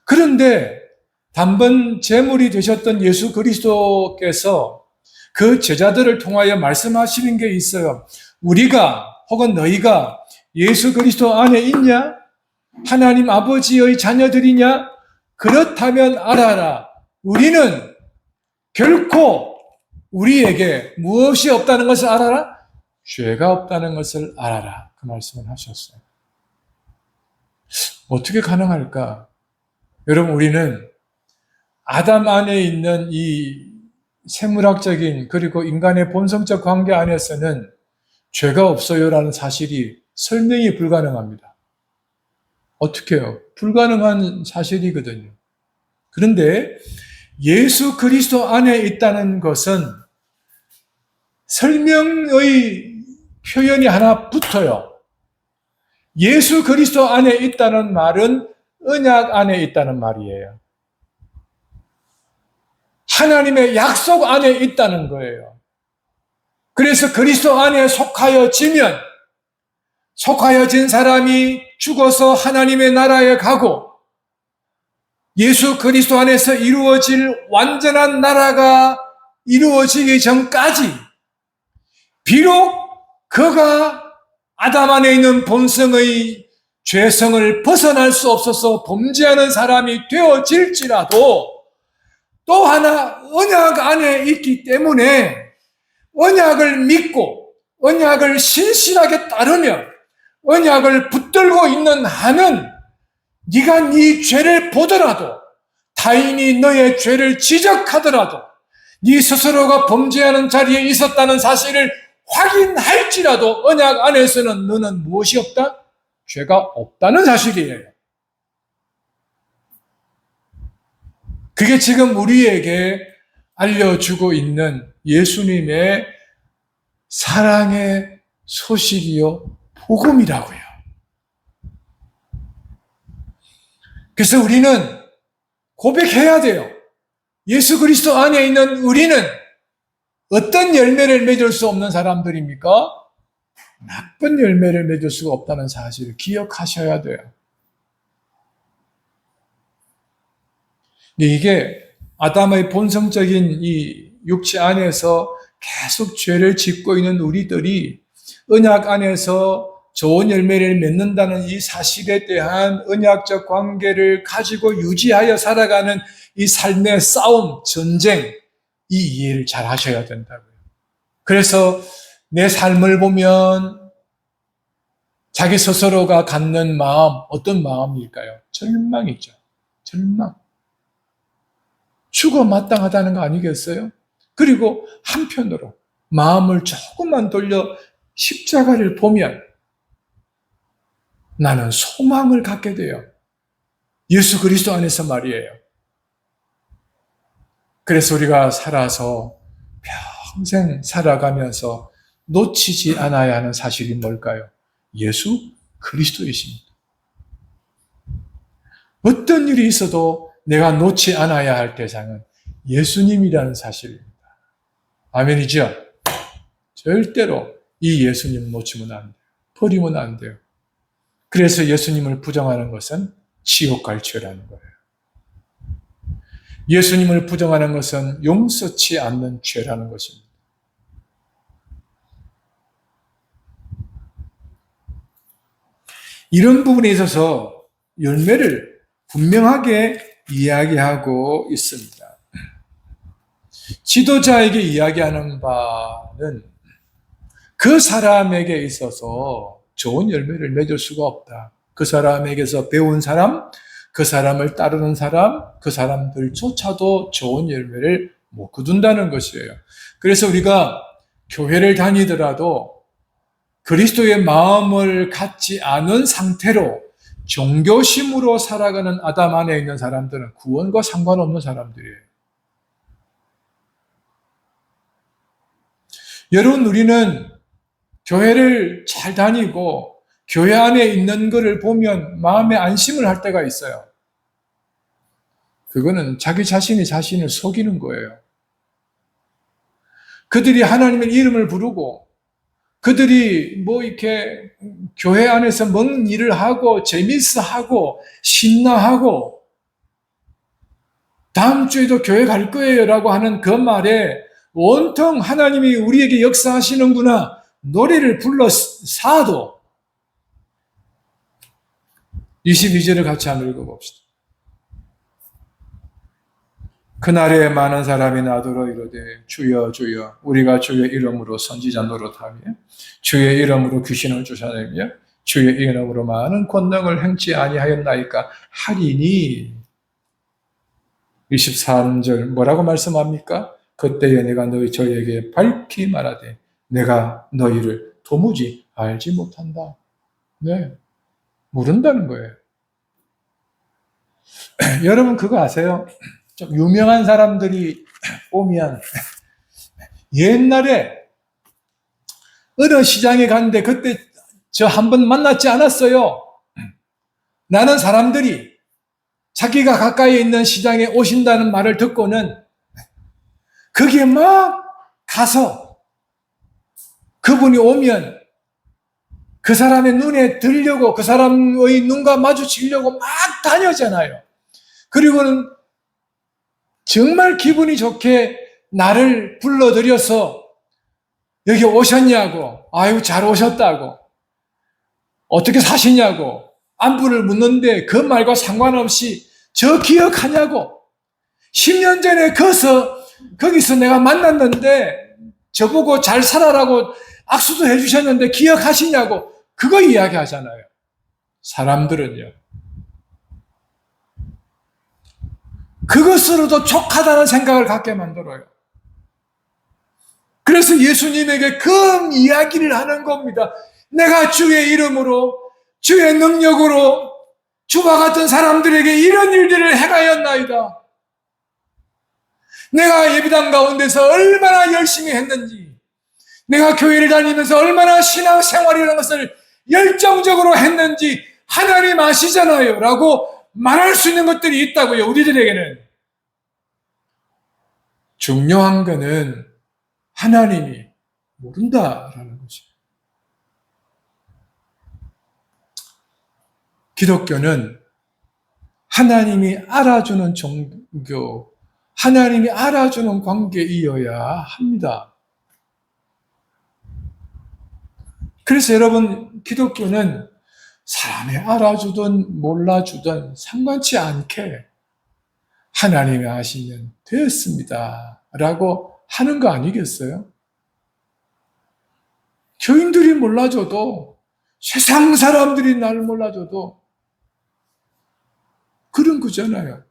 그런데 단번 제물이 되셨던 예수 그리스도께서 그 제자들을 통하여 말씀하시는 게 있어요. 우리가 혹은 너희가 예수 그리스도 안에 있냐? 하나님 아버지의 자녀들이냐? 그렇다면 알아라. 우리는 결코 우리에게 무엇이 없다는 것을 알아라? 죄가 없다는 것을 알아라. 그 말씀을 하셨어요. 어떻게 가능할까? 여러분, 우리는 아담 안에 있는 이 생물학적인 그리고 인간의 본성적 관계 안에서는 죄가 없어요라는 사실이 설명이 불가능합니다. 어떻게 해요? 불가능한 사실이거든요. 그런데 예수 그리스도 안에 있다는 것은 설명의 표현이 하나 붙어요. 예수 그리스도 안에 있다는 말은 언약 안에 있다는 말이에요. 하나님의 약속 안에 있다는 거예요. 그래서 그리스도 안에 속하여진 사람이 죽어서 하나님의 나라에 가고 예수 그리스도 안에서 이루어질 완전한 나라가 이루어지기 전까지 비록 그가 아담 안에 있는 본성의 죄성을 벗어날 수 없어서 범죄하는 사람이 되어질지라도 또 하나 언약 안에 있기 때문에 언약을 믿고 언약을 신실하게 따르며 언약을 붙들고 있는 한은 네가 네 죄를 보더라도 타인이 너의 죄를 지적하더라도 네 스스로가 범죄하는 자리에 있었다는 사실을 확인할지라도 언약 안에서는 너는 무엇이 없다? 죄가 없다는 사실이에요. 그게 지금 우리에게 알려주고 있는 예수님의 사랑의 소식이요, 복음이라고요. 그래서 우리는 고백해야 돼요. 예수 그리스도 안에 있는 우리는 어떤 열매를 맺을 수 없는 사람들입니까? 나쁜 열매를 맺을 수가 없다는 사실을 기억하셔야 돼요. 이게 아담의 본성적인 이 육체 안에서 계속 죄를 짓고 있는 우리들이 언약 안에서 좋은 열매를 맺는다는 이 사실에 대한 언약적 관계를 가지고 유지하여 살아가는 이 삶의 싸움, 전쟁, 이 이해를 잘 하셔야 된다고요. 그래서 내 삶을 보면 자기 스스로가 갖는 마음, 어떤 마음일까요? 절망이죠. 절망. 죽어 마땅하다는 거 아니겠어요? 그리고 한편으로 마음을 조금만 돌려 십자가를 보면 나는 소망을 갖게 돼요. 예수 그리스도 안에서 말이에요. 그래서 우리가 살아서 평생 살아가면서 놓치지 않아야 하는 사실이 뭘까요? 예수 그리스도이십니다. 어떤 일이 있어도 내가 놓지 않아야 할 대상은 예수님이라는 사실입니다. 아멘이죠? 절대로 이 예수님 놓치면 안 돼요. 버리면 안 돼요. 그래서 예수님을 부정하는 것은 지옥 갈 죄라는 거예요. 예수님을 부정하는 것은 용서치 않는 죄라는 것입니다. 이런 부분에 있어서 열매를 분명하게 이야기하고 있습니다. 지도자에게 이야기하는 바는 그 사람에게 있어서 좋은 열매를 맺을 수가 없다. 그 사람에게서 배운 사람, 그 사람을 따르는 사람, 그 사람들조차도 좋은 열매를 못 거둔다는 것이에요. 그래서 우리가 교회를 다니더라도 그리스도의 마음을 갖지 않은 상태로 종교심으로 살아가는 아담 안에 있는 사람들은 구원과 상관없는 사람들이에요. 여러분, 우리는 교회를 잘 다니고 교회 안에 있는 것을 보면 마음에 안심을 할 때가 있어요. 그거는 자기 자신이 자신을 속이는 거예요. 그들이 하나님의 이름을 부르고 그들이 뭐 이렇게 교회 안에서 먹는 일을 하고 재밌어 하고 신나하고 다음 주에도 교회 갈 거예요 라고 하는 그 말에 온통 하나님이 우리에게 역사하시는구나 노래를 불러 사도 22절을 같이 한번 읽어봅시다. 그날에 많은 사람이 나더러 이르되 주여 주여 우리가 주의 이름으로 선지자 노릇하며 주의 이름으로 귀신을 쫓아내며 주의 이름으로 많은 권능을 행치 아니하였나이까 하리니 23절 뭐라고 말씀합니까? 그때에 내가 저희에게 밝히 말하되 내가 너희를 도무지 알지 못한다. 네, 모른다는 거예요. 여러분 그거 아세요? 좀 유명한 사람들이 오면 옛날에 어느 시장에 갔는데 그때 저 한 번 만났지 않았어요. 나는 사람들이 자기가 가까이 있는 시장에 오신다는 말을 듣고는 거기에 막 가서 그분이 오면 그 사람의 눈에 들려고 그 사람의 눈과 마주치려고 막 다녔잖아요. 그리고는 정말 기분이 좋게 나를 불러들여서 여기 오셨냐고, 아유 잘 오셨다고, 어떻게 사시냐고 안부를 묻는데 그 말과 상관없이 저 기억하냐고, 10년 전에 거기서 내가 만났는데 저보고 잘 살아라고 악수도 해주셨는데 기억하시냐고 그거 이야기하잖아요. 사람들은요. 그것으로도 족하다는 생각을 갖게 만들어요. 그래서 예수님에게 그 이야기를 하는 겁니다. 내가 주의 이름으로 주의 능력으로 주와 같은 사람들에게 이런 일들을 행하였나이다. 내가 예배당 가운데서 얼마나 열심히 했는지, 내가 교회를 다니면서 얼마나 신앙생활이라는 것을 열정적으로 했는지 하나님 아시잖아요 라고 말할 수 있는 것들이 있다고요. 우리들에게는. 중요한 거는 하나님이 모른다라는 것이에요. 기독교는 하나님이 알아주는 종교, 하나님이 알아주는 관계이어야 합니다. 그래서 여러분, 기독교는 사람이 알아주든 몰라주든 상관치 않게 하나님이 아시면 되었습니다 라고 하는 거 아니겠어요? 교인들이 몰라줘도, 세상 사람들이 날 몰라줘도 그런 거잖아요.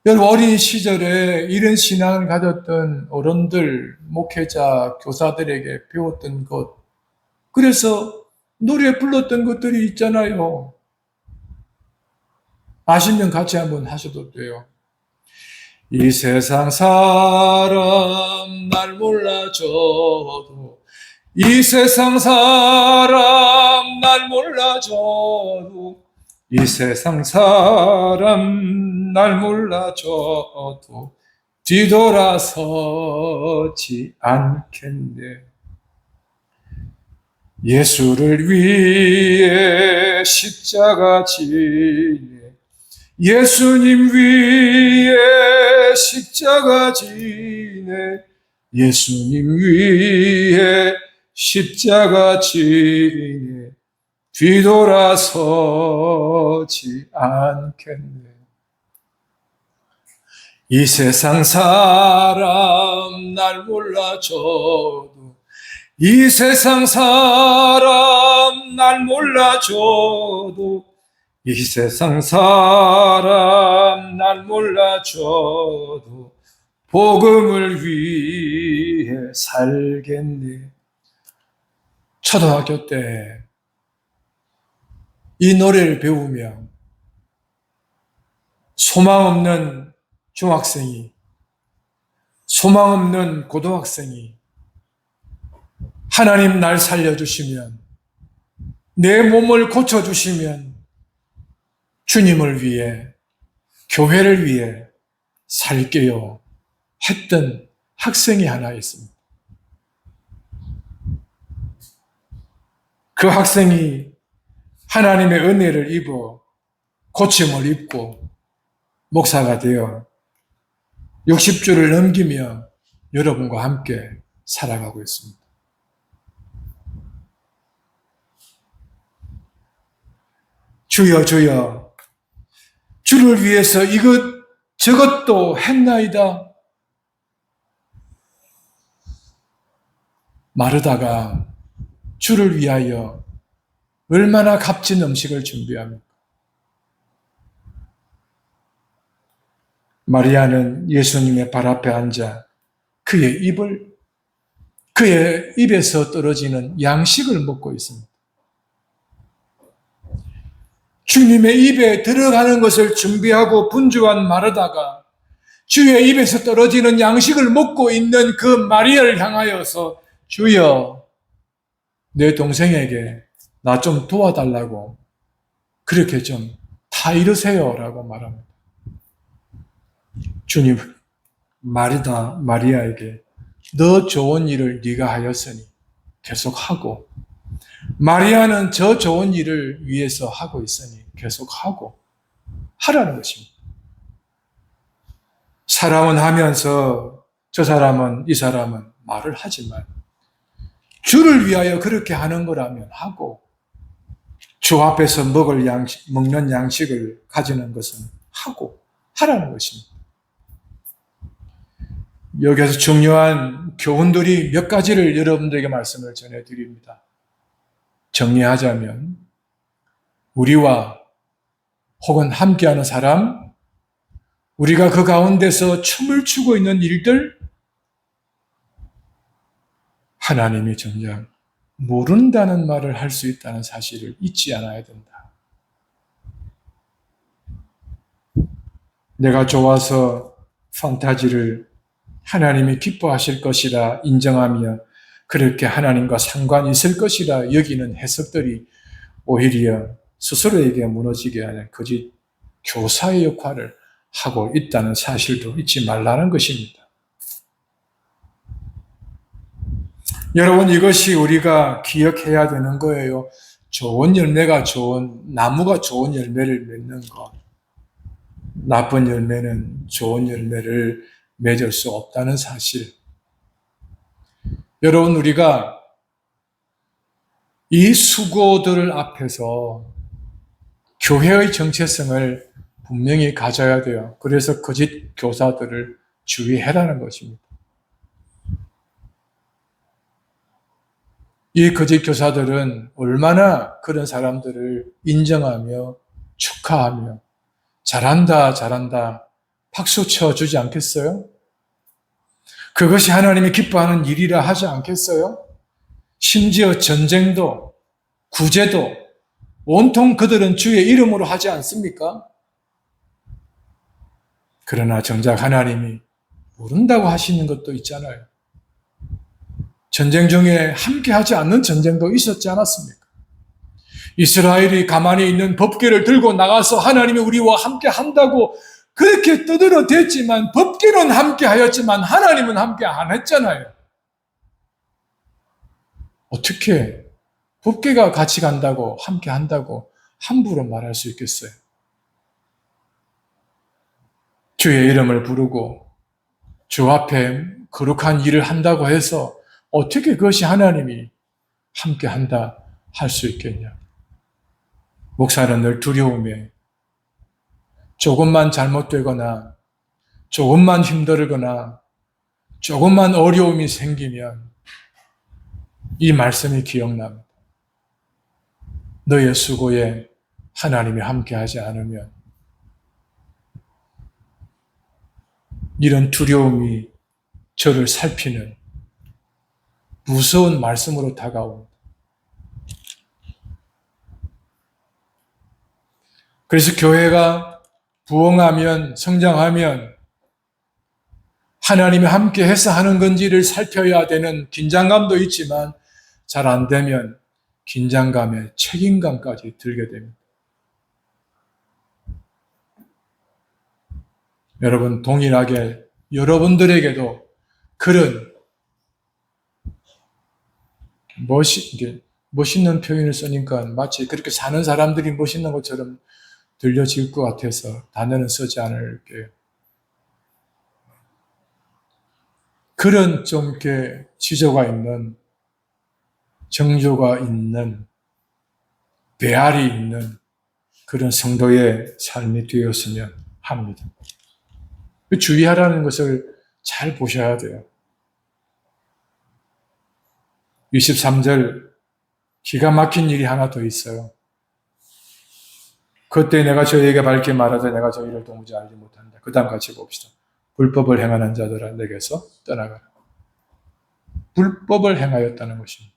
여러분, 어린 시절에 이런 신앙을 가졌던 어른들, 목회자, 교사들에게 배웠던 것, 그래서 노래 불렀던 것들이 있잖아요. 아시면 같이 한번 하셔도 돼요. 이 세상 사람 날 몰라줘도, 이 세상 사람 날 몰라줘도, 이 세상 사람 날 몰라줘도 뒤돌아서지 않겠네. 예수를 위해 십자가 지네. 예수님 위해 십자가 지네. 예수님 위해 십자가 지네. 뒤돌아서지 않겠네. 이 세상 사람 날 몰라줘도, 이 세상 사람 날 몰라줘도, 이 세상 사람 날 몰라줘도 복음을 위해 살겠네. 초등학교 때 이 노래를 배우며 소망 없는 중학생이, 소망 없는 고등학생이 하나님 날 살려주시면, 내 몸을 고쳐주시면 주님을 위해, 교회를 위해 살게요 했던 학생이 하나 있습니다. 그 학생이 하나님의 은혜를 입어 고침을 입고 목사가 되어 60주를 넘기며 여러분과 함께 살아가고 있습니다. 주여 주여 주를 위해서 이것 저것도 했나이다. 마르다가 주를 위하여 얼마나 값진 음식을 준비합니까? 마리아는 예수님의 발 앞에 앉아 그의 입에서 떨어지는 양식을 먹고 있습니다. 주님의 입에 들어가는 것을 준비하고 분주한 마르다가 주의 입에서 떨어지는 양식을 먹고 있는 그 마리아를 향하여서 주여, 내 동생에게 나 좀 도와달라고 그렇게 좀 다 이르세요 라고 말합니다. 주님, 마리아에게 너 좋은 일을 네가 하였으니 계속하고, 마리아는 저 좋은 일을 위해서 하고 있으니 계속하고 하라는 것입니다. 사람은 하면서 저 사람은 이 사람은 말을 하지만 주를 위하여 그렇게 하는 거라면 하고, 주 앞에서 먹는 양식을 가지는 것은 하고 하라는 것입니다. 여기서 중요한 교훈들이 몇 가지를 여러분들에게 말씀을 전해드립니다. 정리하자면 우리와 혹은 함께하는 사람, 우리가 그 가운데서 춤을 추고 있는 일들, 하나님이 정작 모른다는 말을 할 수 있다는 사실을 잊지 않아야 된다. 내가 좋아서 판타지를 하나님이 기뻐하실 것이라 인정하며 그렇게 하나님과 상관이 있을 것이라 여기는 해석들이 오히려 스스로에게 무너지게 하는 거짓 교사의 역할을 하고 있다는 사실도 잊지 말라는 것입니다. 여러분, 이것이 우리가 기억해야 되는 거예요. 나무가 좋은 열매를 맺는 것, 나쁜 열매는 좋은 열매를 맺을 수 없다는 사실. 여러분, 우리가 이 수고들 앞에서 교회의 정체성을 분명히 가져야 돼요. 그래서 거짓 교사들을 주의해라는 것입니다. 이 거짓 교사들은 얼마나 그런 사람들을 인정하며 축하하며 잘한다, 잘한다 박수 쳐주지 않겠어요? 그것이 하나님이 기뻐하는 일이라 하지 않겠어요? 심지어 전쟁도 구제도 온통 그들은 주의 이름으로 하지 않습니까? 그러나 정작 하나님이 모른다고 하시는 것도 있잖아요. 전쟁 중에 함께 하지 않는 전쟁도 있었지 않았습니까? 이스라엘이 가만히 있는 법궤를 들고 나가서 하나님이 우리와 함께 한다고 그렇게 떠들어댔지만, 법궤는 함께 하였지만 하나님은 함께 안 했잖아요. 어떻게 법궤가 같이 간다고 함께 한다고 함부로 말할 수 있겠어요? 주의 이름을 부르고 주 앞에 거룩한 일을 한다고 해서 어떻게 그것이 하나님이 함께 한다 할 수 있겠냐? 목사는 늘 두려움에 조금만 잘못되거나 조금만 힘들거나 조금만 어려움이 생기면 이 말씀이 기억납니다. 너의 수고에 하나님이 함께하지 않으면, 이런 두려움이 저를 살피는 무서운 말씀으로 다가옵니다. 그래서 교회가 부흥하면, 성장하면 하나님이 함께해서 하는 건지를 살펴야 되는 긴장감도 있지만, 잘 안 되면 긴장감에 책임감까지 들게 됩니다. 여러분, 동일하게 여러분들에게도 그런 멋있는 표현을 쓰니까 마치 그렇게 사는 사람들이 멋있는 것처럼 들려질 것 같아서 단어는 쓰지 않을게요. 그런 좀 이렇게 지조가 있는, 정조가 있는, 배알이 있는 그런 성도의 삶이 되었으면 합니다. 주의하라는 것을 잘 보셔야 돼요. 23절 기가 막힌 일이 하나 더 있어요. 그때 내가 저희에게 밝게 말하되 내가 저희를 도무지 알지 못한다. 그 다음 같이 봅시다. 불법을 행하는 자들아 내게서 떠나가라. 불법을 행하였다는 것입니다.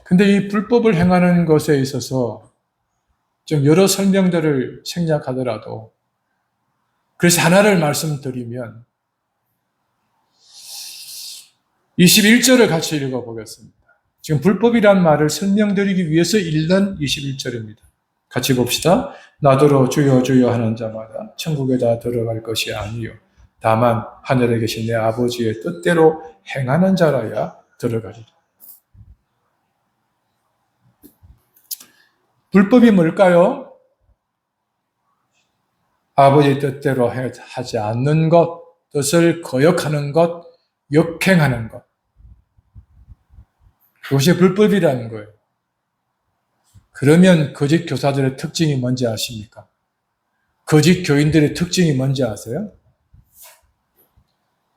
근데 이 불법을 행하는 것에 있어서 좀 여러 설명들을 생략하더라도 그래서 하나를 말씀드리면 21절을 같이 읽어보겠습니다. 지금 불법이란 말을 설명드리기 위해서 읽는 21절입니다. 같이 봅시다. 나더러 주여 주여 하는 자마다 천국에 다 들어갈 것이 아니요 다만 하늘에 계신 내 아버지의 뜻대로 행하는 자라야 들어가리라. 불법이 뭘까요? 아버지의 뜻대로 하지 않는 것, 뜻을 거역하는 것, 역행하는 것. 그것이 불법이라는 거예요. 그러면 거짓 교사들의 특징이 뭔지 아십니까? 거짓 교인들의 특징이 뭔지 아세요?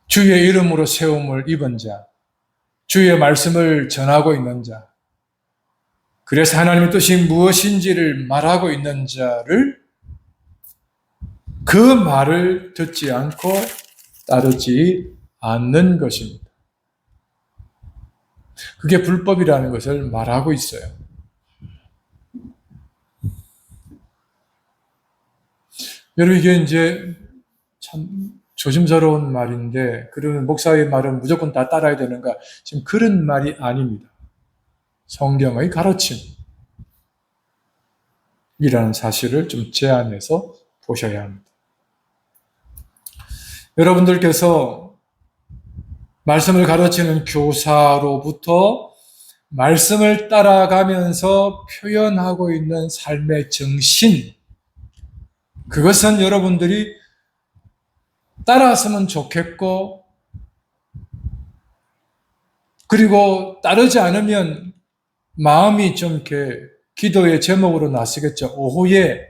주의 이름으로 세움을 입은 자, 주의 말씀을 전하고 있는 자, 그래서 하나님의 뜻이 무엇인지를 말하고 있는 자를 그 말을 듣지 않고 따르지 않는 것입니다. 그게 불법이라는 것을 말하고 있어요. 여러분 이게 이제 참 조심스러운 말인데 그러면 목사의 말은 무조건 다 따라야 되는가? 지금 그런 말이 아닙니다. 성경의 가르침이라는 사실을 좀 제안해서 보셔야 합니다. 여러분들께서 말씀을 가르치는 교사로부터 말씀을 따라가면서 표현하고 있는 삶의 정신, 그것은 여러분들이 따라서면 좋겠고, 그리고 따르지 않으면 마음이 좀 이렇게 기도의 제목으로 나서겠죠. 오후에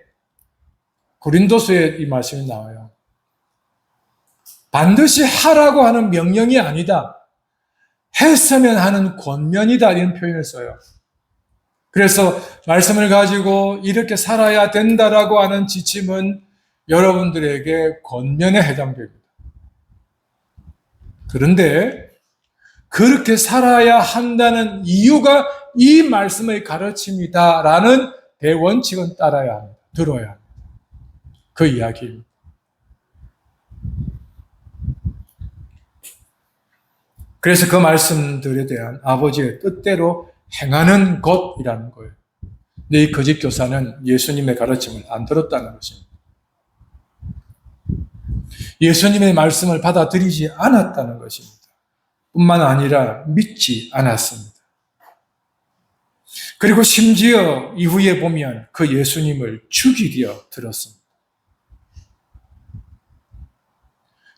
고린도서에 이 말씀이 나와요. 반드시 하라고 하는 명령이 아니다. 했으면 하는 권면이다. 이런 표현을 써요. 그래서 말씀을 가지고 이렇게 살아야 된다라고 하는 지침은 여러분들에게 권면에 해당됩니다. 그런데 그렇게 살아야 한다는 이유가 이 말씀의 가르침이다라는 대원칙은 따라야 합니다. 들어야 합니다. 그 이야기입니다. 그래서 그 말씀들에 대한 아버지의 뜻대로 행하는 것이라는 거예요. 근데 이 거짓 교사는 예수님의 가르침을 안 들었다는 것입니다. 예수님의 말씀을 받아들이지 않았다는 것입니다. 뿐만 아니라 믿지 않았습니다. 그리고 심지어 이후에 보면 그 예수님을 죽이려 들었습니다.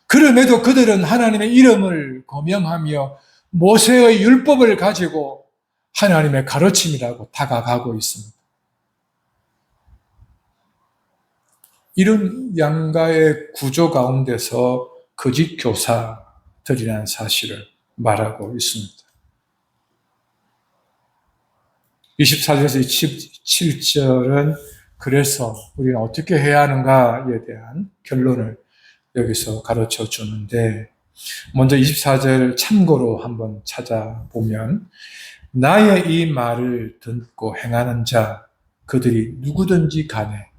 그럼에도 그들은 하나님의 이름을 거명하며 모세의 율법을 가지고 하나님의 가르침이라고 다가가고 있습니다. 이런 양가의 구조 가운데서 거짓 교사들이라는 사실을 말하고 있습니다. 24절에서 27절은 그래서 우리는 어떻게 해야 하는가에 대한 결론을 여기서 가르쳐 주는데, 먼저 24절 참고로 한번 찾아보면 나의 이 말을 듣고 행하는 자 그들이 누구든지 간에,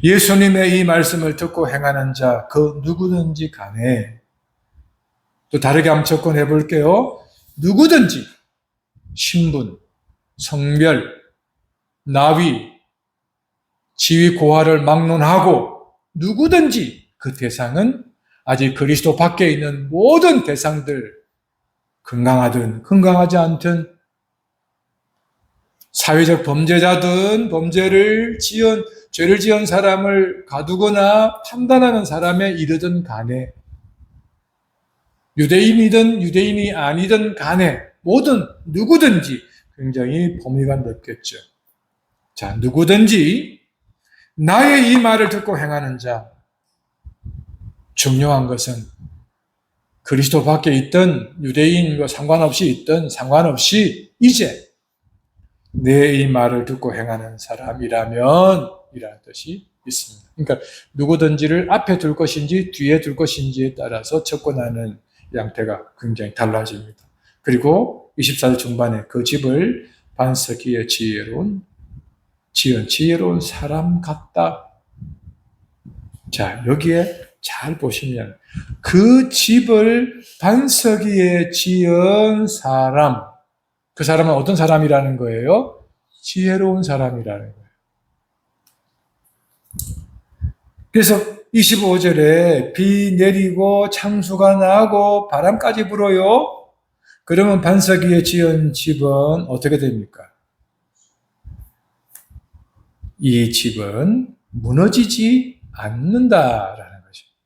예수님의 이 말씀을 듣고 행하는 자 그 누구든지 간에, 또 다르게 한번 접근해 볼게요. 누구든지 신분, 성별, 나위, 지위 고하를 막론하고 누구든지, 그 대상은 아직 그리스도 밖에 있는 모든 대상들, 건강하든 건강하지 않든 사회적 범죄자든 죄를 지은 사람을 가두거나 판단하는 사람에 이르든 간에 유대인이든 유대인이 아니든 간에 누구든지 굉장히 범위가 넓겠죠. 자, 누구든지 나의 이 말을 듣고 행하는 자, 중요한 것은 그리스도 밖에 있든 유대인과 상관없이 이제 내 이 말을 듣고 행하는 사람이라면 이라는 뜻이 있습니다. 그러니까 누구든지를 앞에 둘 것인지 뒤에 둘 것인지에 따라서 접근하는 양태가 굉장히 달라집니다. 그리고 24절 중반에 그 집을 반석기에 지은 사람 같다. 자, 여기에 잘 보시면 그 집을 반석기에 지은 사람, 그 사람은 어떤 사람이라는 거예요? 지혜로운 사람이라는 거예요. 그래서 25절에 비 내리고 창수가 나고 바람까지 불어요. 그러면 반석기에 지은 집은 어떻게 됩니까? 이 집은 무너지지 않는다라는 것입니다.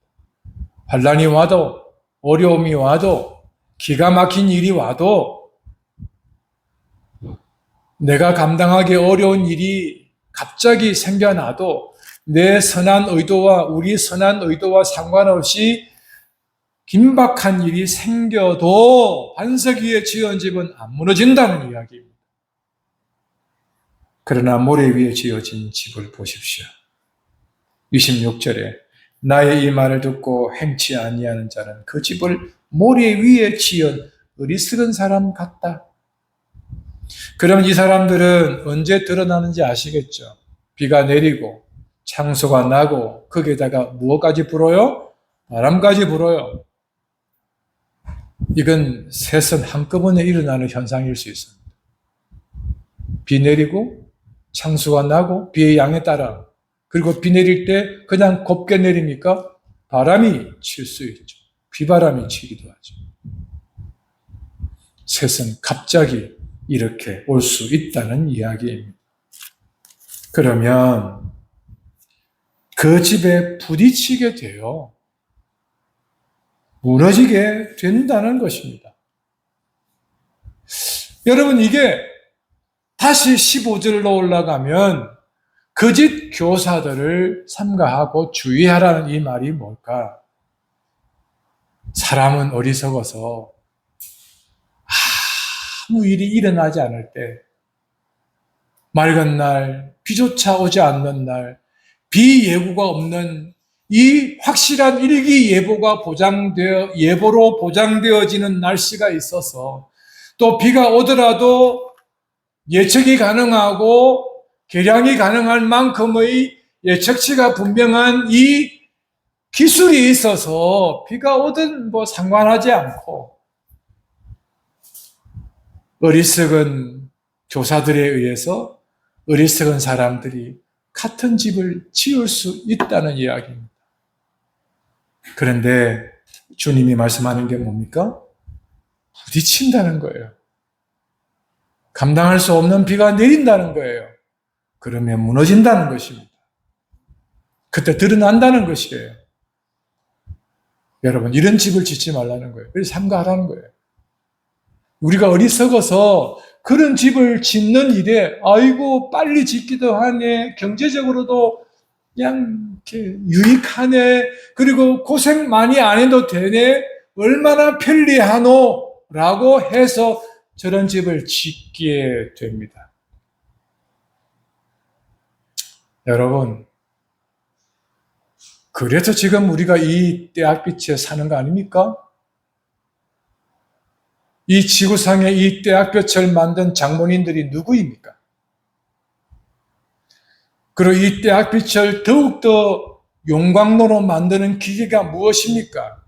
환난이 와도, 어려움이 와도, 기가 막힌 일이 와도, 내가 감당하기 어려운 일이 갑자기 생겨나도 내 선한 의도와 우리 선한 의도와 상관없이 긴박한 일이 생겨도 반석 위에 지은 집은 안 무너진다는 이야기입니다. 그러나 모래 위에 지어진 집을 보십시오. 26절에 나의 이 말을 듣고 행치 아니하는 자는 그 집을 모래 위에 지은 어리석은 사람 같다. 그럼 이 사람들은 언제 드러나는지 아시겠죠? 비가 내리고 창수가 나고 거기에다가 무엇까지 불어요? 바람까지 불어요. 이건 셋은 한꺼번에 일어나는 현상일 수 있습니다. 비 내리고 창수가 나고 비의 양에 따라, 그리고 비 내릴 때 그냥 곱게 내리니까 바람이 칠 수 있죠. 비바람이 치기도 하죠. 셋은 갑자기 이렇게 올 수 있다는 이야기입니다. 그러면 그 집에 부딪히게 돼요. 무너지게 된다는 것입니다. 여러분, 이게 다시 15절로 올라가면 그 집 교사들을 삼가하고 주의하라는 이 말이 뭘까? 사람은 어리석어서 아무 일이 일어나지 않을 때, 맑은 날, 비조차 오지 않는 날, 비예고가 없는 이 확실한 일기예보로 보장되어지는 날씨가 있어서 또 비가 오더라도 예측이 가능하고 계량이 가능할 만큼의 예측치가 분명한 이 기술이 있어서 비가 오든 상관하지 않고 어리석은 교사들에 의해서 어리석은 사람들이 같은 집을 지을 수 있다는 이야기입니다. 그런데 주님이 말씀하는 게 뭡니까? 부딪힌다는 거예요. 감당할 수 없는 비가 내린다는 거예요. 그러면 무너진다는 것입니다. 그때 드러난다는 것이에요. 여러분, 이런 집을 짓지 말라는 거예요. 그래서 삼가하라는 거예요. 우리가 어리석어서 그런 집을 짓는 일에 아이고 빨리 짓기도 하네, 경제적으로도 그냥 이렇게 유익하네, 그리고 고생 많이 안 해도 되네, 얼마나 편리하노 라고 해서 저런 집을 짓게 됩니다. 여러분, 그래서 지금 우리가 이 때학빛에 사는 거 아닙니까? 이 지구상에 이 때학볕을 만든 장본인들이 누구입니까? 그리고 이 때학빛을 더욱더 용광로로 만드는 기계가 무엇입니까?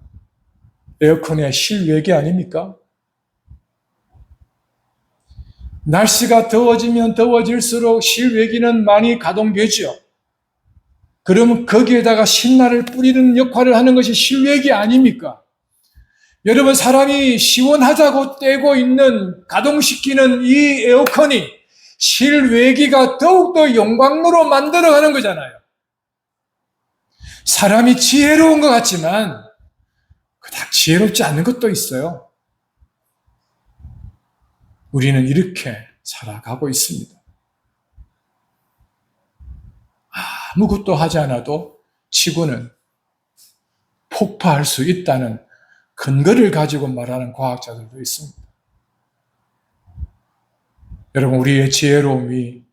에어컨의 실외기 아닙니까? 날씨가 더워지면 더워질수록 실외기는 많이 가동되죠. 그러면 거기에다가 신나를 뿌리는 역할을 하는 것이 실외기 아닙니까? 여러분, 사람이 시원하자고 떼고 있는, 가동시키는 이 에어컨이 실외기가 더욱더 용광로로 만들어가는 거잖아요. 사람이 지혜로운 것 같지만 그닥 지혜롭지 않은 것도 있어요. 우리는 이렇게 살아가고 있습니다. 아무것도 하지 않아도 지구는 폭파할 수 있다는 근거를 가지고 말하는 과학자들도 있습니다. 여러분, 우리의 지혜로움이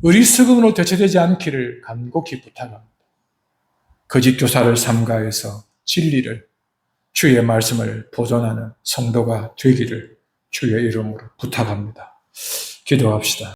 어리석음으로 대체되지 않기를 간곡히 부탁합니다. 거짓 교사를 삼가해서 진리를, 주의 말씀을 보존하는 성도가 되기를 주의 이름으로 부탁합니다. 기도합시다.